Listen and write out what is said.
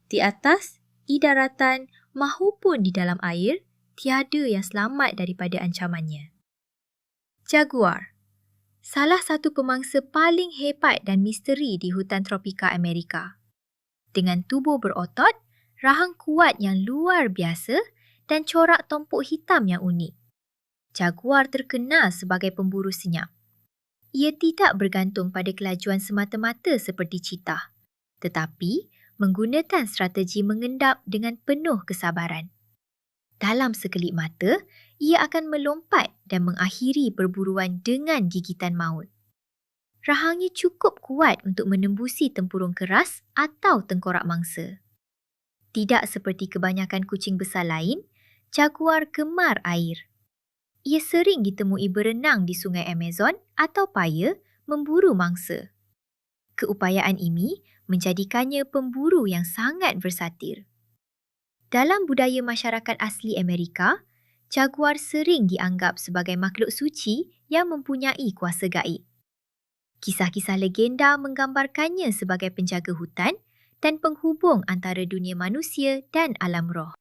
Di atas, di daratan mahupun di dalam air, tiada yang selamat daripada ancamannya. Jaguar, salah satu pemangsa paling hebat dan misteri di hutan tropika Amerika. Dengan tubuh berotot, rahang kuat yang luar biasa dan corak tompok hitam yang unik. Jaguar terkenal sebagai pemburu senyap. Ia tidak bergantung pada kelajuan semata-mata seperti cheetah, tetapi menggunakan strategi mengendap dengan penuh kesabaran. Dalam sekelip mata, ia akan melompat dan mengakhiri perburuan dengan gigitan maut. Rahangnya cukup kuat untuk menembusi tempurung keras atau tengkorak mangsa. Tidak seperti kebanyakan kucing besar lain, jaguar gemar air. Ia sering ditemui berenang di sungai Amazon atau paya memburu mangsa. Keupayaan ini menjadikannya pemburu yang sangat versatil. Dalam budaya masyarakat asli Amerika, jaguar sering dianggap sebagai makhluk suci yang mempunyai kuasa gaib. Kisah-kisah legenda menggambarkannya sebagai penjaga hutan dan penghubung antara dunia manusia dan alam roh.